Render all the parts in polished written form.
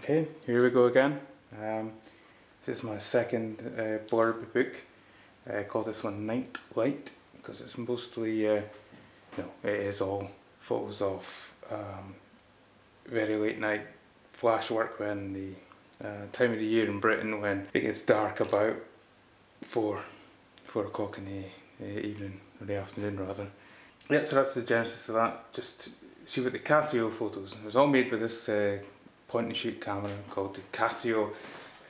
Okay, here we go again. This is my second Blurb book. I call this one Night Light because it's mostly, it is all photos of very late night flash work when the time of the year in Britain when it gets dark about 4 o'clock in the evening, or the afternoon rather. Yeah, so that's the genesis of that. Just see what the Casio photos. It was all made with this point and shoot camera called the Casio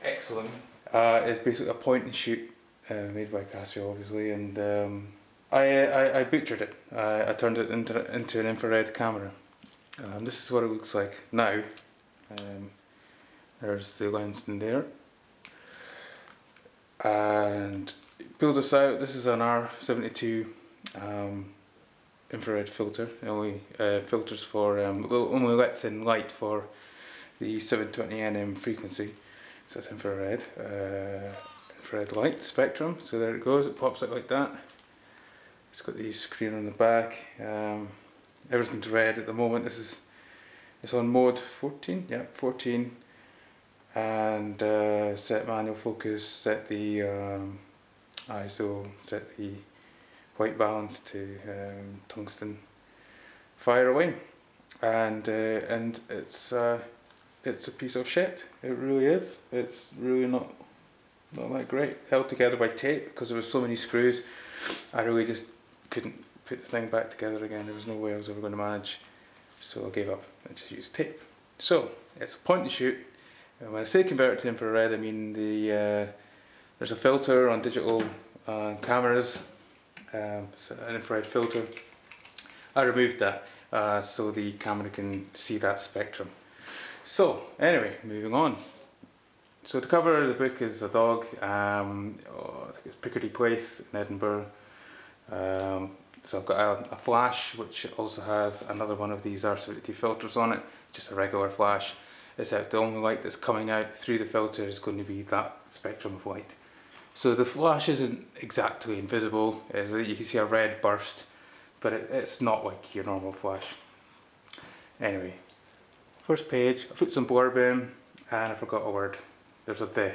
Excellent. It's basically a point and shoot made by Casio, obviously, and I butchered it. I turned it into an infrared camera. This is what it looks like now. There's the lens in there, and pull this out. This is an R72 infrared filter. It only filters for only lets in light for the 720 nm frequency. So it's infrared light spectrum. So there it goes. It pops out like that. It's got the screen on the back. Everything's red at the moment. It's on mode 14. Yeah, 14. And set manual focus. Set the ISO. Set the white balance to tungsten. Fire away. And it's a piece of shit. It really is. It's really not that great. Held together by tape because there were so many screws. I really just couldn't put the thing back together again. There was no way I was ever going to manage. So I gave up and just used tape. So it's a point and shoot. And when I say convert it to infrared, I mean there's a filter on digital cameras. It's an infrared filter. I removed that so the camera can see that spectrum. So anyway, moving on. So the cover of the book is a dog. I think it's Picardy Place in Edinburgh. So I've got a flash which also has another one of these R72 filters on it, just a regular flash, except the only light that's coming out through the filter is going to be that spectrum of light. So the flash isn't exactly invisible. You can see a red burst, but it's not like your normal flash. Anyway, first page, I put some blurb in and I forgot a word. There's a "the."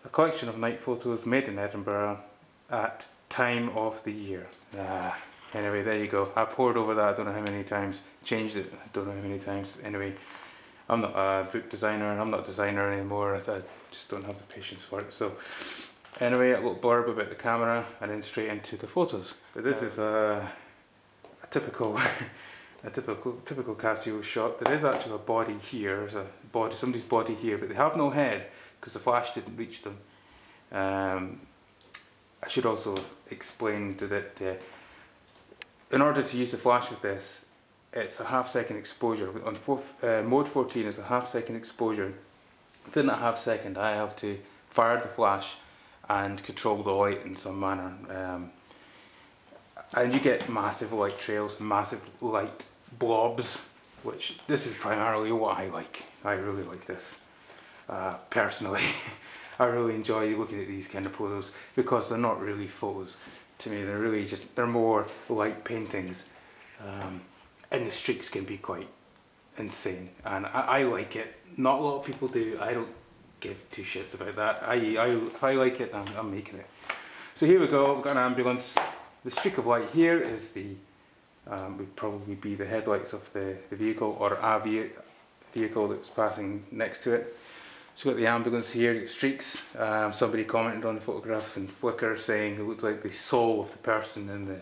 A collection of night photos made in Edinburgh at time of the year. Anyway, there you go. I poured over that, I don't know how many times. Changed it, I don't know how many times. Anyway, I'm not a book designer, I'm not a designer anymore. I just don't have the patience for it. So anyway, a little blurb about the camera and then straight into the photos. But this is a typical typical Casio shot. There is actually a body here. There's a body, somebody's body here, but they have no head because the flash didn't reach them. I should also explain that in order to use the flash with this, it's a half-second exposure. On mode 14 is a half-second exposure. Within that half-second, I have to fire the flash and control the light in some manner. And you get massive light trails, massive light blobs, which this is primarily what I like. I really like this, personally. I really enjoy looking at these kind of photos because they're not really photos to me. They're really they're more light paintings, and the streaks can be quite insane. And I like it. Not a lot of people do. I don't give two shits about that. If I like it, I'm making it. So here we go. We've got an ambulance. The streak of light here is would probably be the headlights of the vehicle or a vehicle that's passing next to it. So we've got the ambulance here, you got streaks. Somebody commented on the photograph in Flickr saying it looked like the soul of the person in the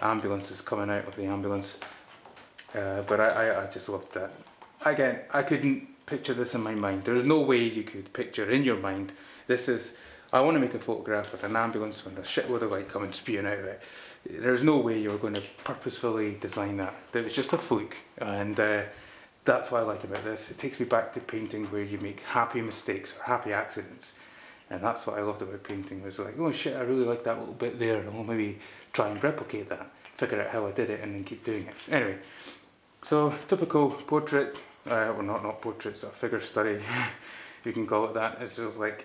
ambulance is coming out of the ambulance. But I just loved that. Again, I couldn't picture this in my mind. There's no way you could picture in your mind. I want to make a photograph of an ambulance with a shitload of light coming spewing out of it. There's no way you're going to purposefully design that. It was just a fluke, and that's what I like about this. It takes me back to painting where you make happy mistakes or happy accidents, and that's what I loved about painting. It was like, oh shit, I really like that little bit there, and I'll maybe try and replicate that, figure out how I did it, and then keep doing it. Anyway, so typical portrait, well not portrait, it's a figure study, you can call it that. It's just like,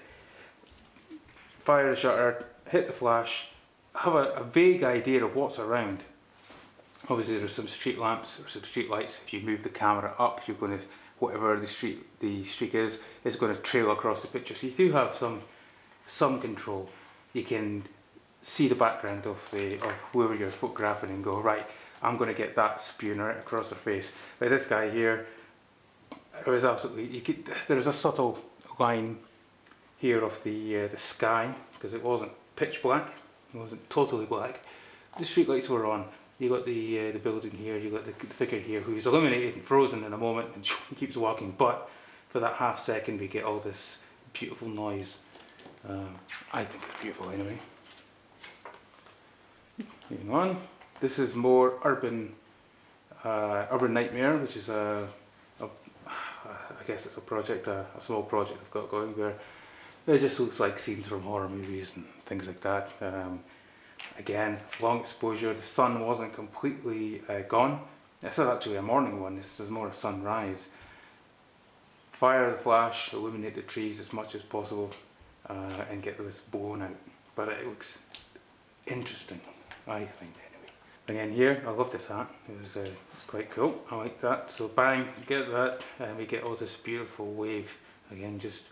fire the shutter, hit the flash, have a vague idea of what's around. Obviously there's some street lamps or some street lights. If you move the camera up, you're going to whatever the streak is going to trail across the picture. So you do have some control. You can see the background of whoever you're photographing and go, right, I'm going to get that spewing right across their face. Like this guy here, there was absolutely, there was a subtle line here of the sky, because it wasn't pitch black, it wasn't totally black. The street lights were on. You got the building here, you got the figure here who's illuminated and frozen in a moment and he keeps walking, but for that half second we get all this beautiful noise. I think it's beautiful anyway. Moving on, this is more urban nightmare, which is I guess it's a project, a small project I've got going where it just looks like scenes from horror movies and things like that. Again, long exposure. The sun wasn't completely gone. This is actually a morning one. This is more a sunrise. Fire the flash, illuminate the trees as much as possible, and get this blown out. But it looks interesting, I think anyway. Again here, I love this hat. It was quite cool. I like that. So bang, get that, and we get all this beautiful wave. Again, just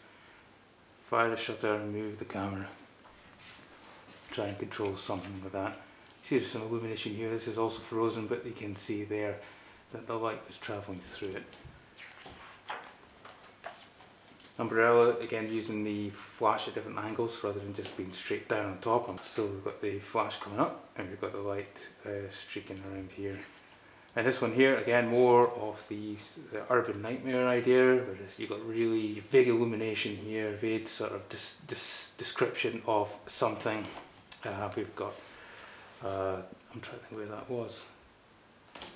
fire the shutter and move the camera. Try and control something with that. See, there's some illumination here. This is also frozen, but you can see there that the light is travelling through it. Umbrella, again using the flash at different angles rather than just being straight down on top. So we've got the flash coming up and we've got the light streaking around here. And this one here, again, more of the urban nightmare idea, where you've got really vague illumination here, vague sort of description of something. We've got, I'm trying to think where that was,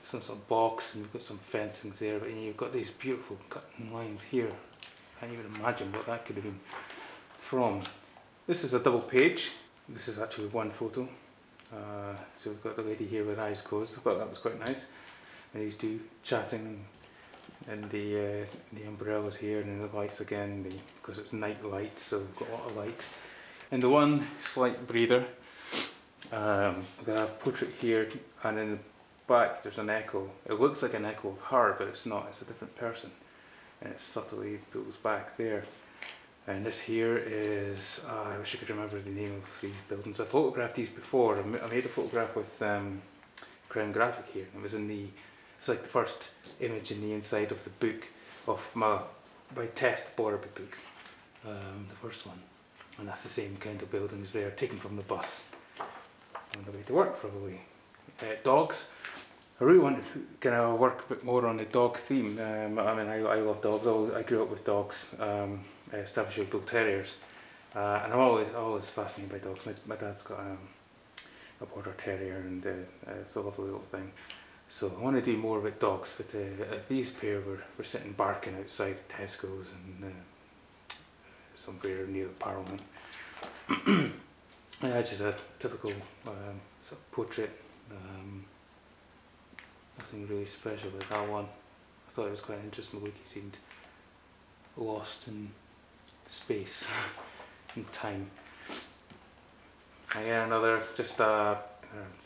some sort of box, and we've got some fencings there, but you've got these beautiful cutting lines here. I can't even imagine what that could have been from. This is a double page. This is actually one photo. So we've got the lady here with eyes closed. I thought that was quite nice. And these two chatting, and the umbrellas here, and the lights again, because it's night light, so we've got a lot of light. And the one slight breather, I've got a portrait here, and in the back there's an echo. It looks like an echo of her, but it's not, it's a different person. And it subtly pulls back there. And this here is, I wish I could remember the name of these buildings. I photographed these before. I made a photograph with Crown Graphic here. It was in it's like the first image in the inside of the book of my test Blurb book, the first one. And that's the same kind of buildings there, taken from the bus on the way to work probably. Dogs. I really want to kind of work a bit more on the dog theme. I mean, I love dogs. I grew up with dogs, Staffordshire Bull Terriers, and I'm always fascinated by dogs. My dad's got a Border Terrier, and it's a lovely little thing. So I want to do more with dogs. But these pair were sitting barking outside Tesco's and somewhere near the Parliament. Yeah, it's just a typical sort of portrait. Nothing really special about that one. I thought it was quite interesting the way he seemed lost in space and time. Again, another just a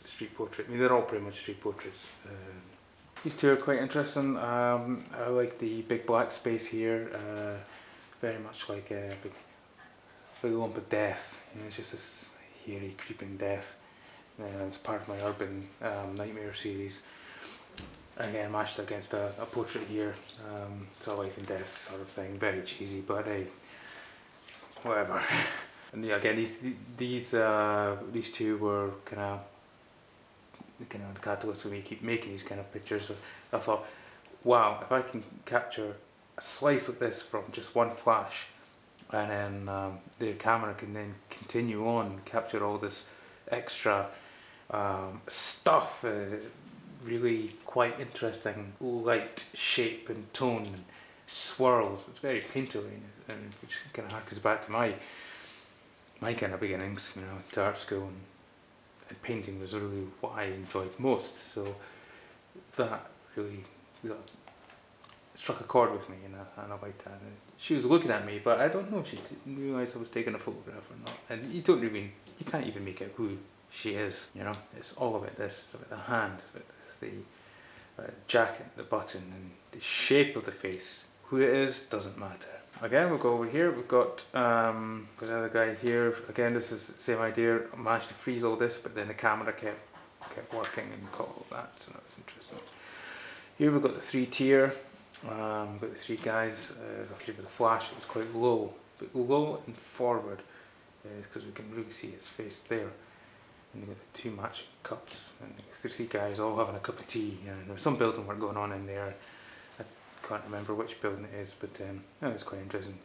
street portrait. I mean, they're all pretty much street portraits. These two are quite interesting. I like the big black space here. Very much like a big lump of death. You know, it's just this hairy, creeping death. It's part of my urban nightmare series. Again, mashed against a portrait here. It's a life and death sort of thing. Very cheesy, but hey, whatever. And yeah, again, these two were kind of the catalyst for me to keep making these kind of pictures. I thought, wow, if I can capture a slice of this from just one flash, and then the camera can then continue on and capture all this extra stuff, really quite interesting light, shape and tone and swirls. It's very painterly, and which kind of harkens back to my kind of beginnings, you know, to art school, and painting was really what I enjoyed most. So that really struck a chord with me, and I liked that. And she was looking at me, but I don't know if she didn't realise I was taking a photograph or not. And you can't even make out who she is, you know. It's all about this. It's about the hand, it's about the jacket, the button, and the shape of the face. Who it is doesn't matter. Again, we'll go over here. We've got another guy here. Again, this is the same idea. I managed to freeze all this, but then the camera kept working and caught all that, so that was interesting. Here we've got the 3-tier. We've got the 3 guys. Here with the flash, it was quite low, but low and forward, because we can really see his face there. And you've got the 2 matching cups, and the 3 guys all having a cup of tea. And there was some building work going on in there. I can't remember which building it is, but it was quite interesting.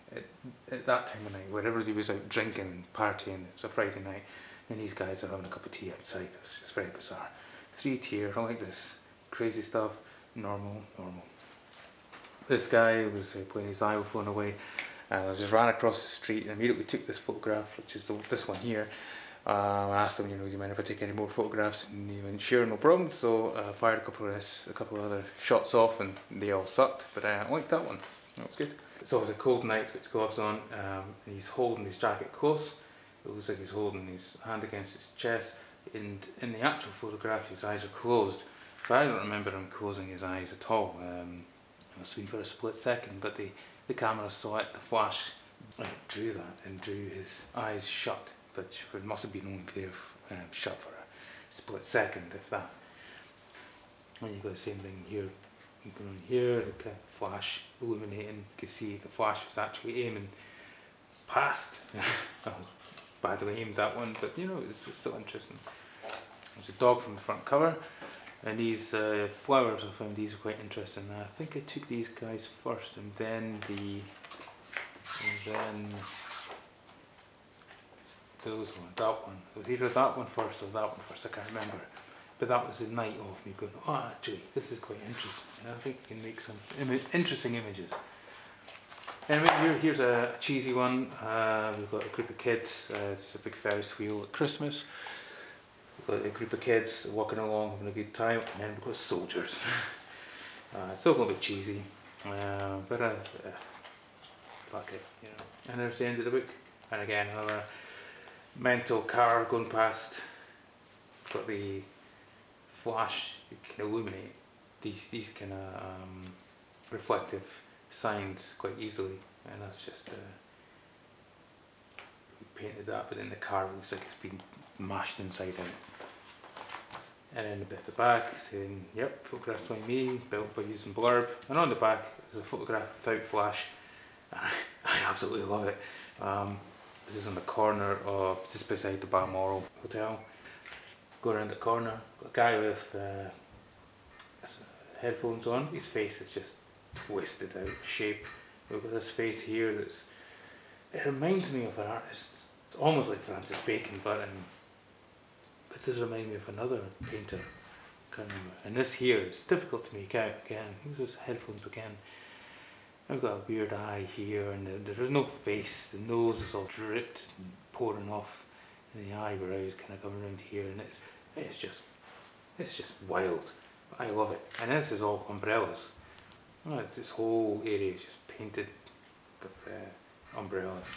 At that time of night, where everybody was out drinking and partying, it was a Friday night, and these guys are having a cup of tea outside. It was just very bizarre. 3-tier, I like this. Crazy stuff, normal. This guy was putting his iPhone away, and I just ran across the street and immediately took this photograph, which is this one here. I asked him, do you mind if I take any more photographs? And he went, sure, no problem. So I fired a couple of other shots off, and they all sucked. But I liked that one. That was good. It's always a cold night, so it's gloves on. And he's holding his jacket close. It looks like he's holding his hand against his chest. And in the actual photograph, his eyes are closed. But I don't remember him closing his eyes at all. It must have been for a split second, but the camera saw it, the flash drew that and drew his eyes shut. But it must have been only there shut for a split second, if that. And you've got the same thing here. You go on here, the kind of flash illuminating. You can see the flash was actually aiming past. I was badly aimed that one, but it was still interesting. There's a dog from the front cover, and these flowers, I found these are quite interesting. I think I took these guys first, and then that one. It was either that one first or that one first, I can't remember. But that was the night of me going, oh, actually, this is quite interesting. And I think you can make some interesting images. Anyway, here's a cheesy one. We've got a group of kids. It's a big Ferris wheel at Christmas. We've got a group of kids walking along, having a good time. And then we've got soldiers. Still a little bit cheesy. But fuck it, And there's the end of the book. And again, another mental car going past. Got the flash, you can illuminate these kind of reflective signs quite easily, and that's just we painted that, but then the car looks like it's been mashed inside out. And then a bit at the back saying, yep, photographs by me, built by using Blurb. And on the back is a photograph without flash. I absolutely love it. This is on the corner of just beside the Balmoral Hotel. Go around the corner, got a guy with headphones on. His face is just twisted out of shape. Look at this face here. It reminds me of an artist. It's almost like Francis Bacon, but it does remind me of another painter. Can't remember. And this here is difficult to make out again. Use his headphones again. I've got a weird eye here, and there's no face. The nose is all dripped and pouring off, and the eyebrows kind of coming around here, and it's just wild. I love it. And this is all umbrellas. This whole area is just painted with umbrellas.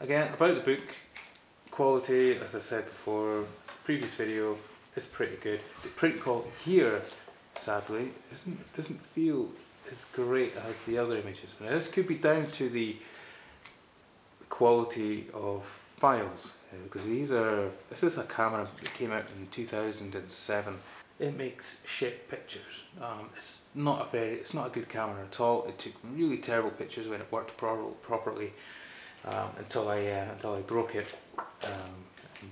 Again, about the book, quality, as I said before, previous video, is pretty good. The print quality here, sadly, doesn't feel as great as the other images. Now, this could be down to the quality of files, because this is a camera that came out in 2007. It makes shit pictures. It's not a good camera at all. It took really terrible pictures when it worked properly, until I broke it, and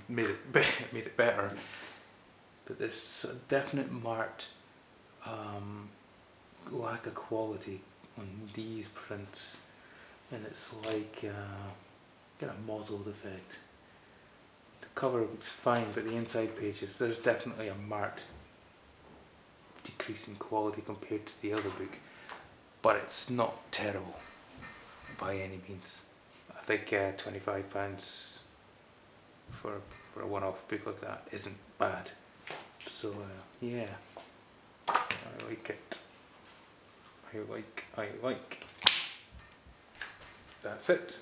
made it better. But there's a definite marked lack of quality on these prints, and it's like get a mottled effect. The cover looks fine, but the inside pages, there's definitely a marked decrease in quality compared to the other book, but it's not terrible by any means. I think £25 for a one-off book like that isn't bad. So yeah, I like it. I like. That's it.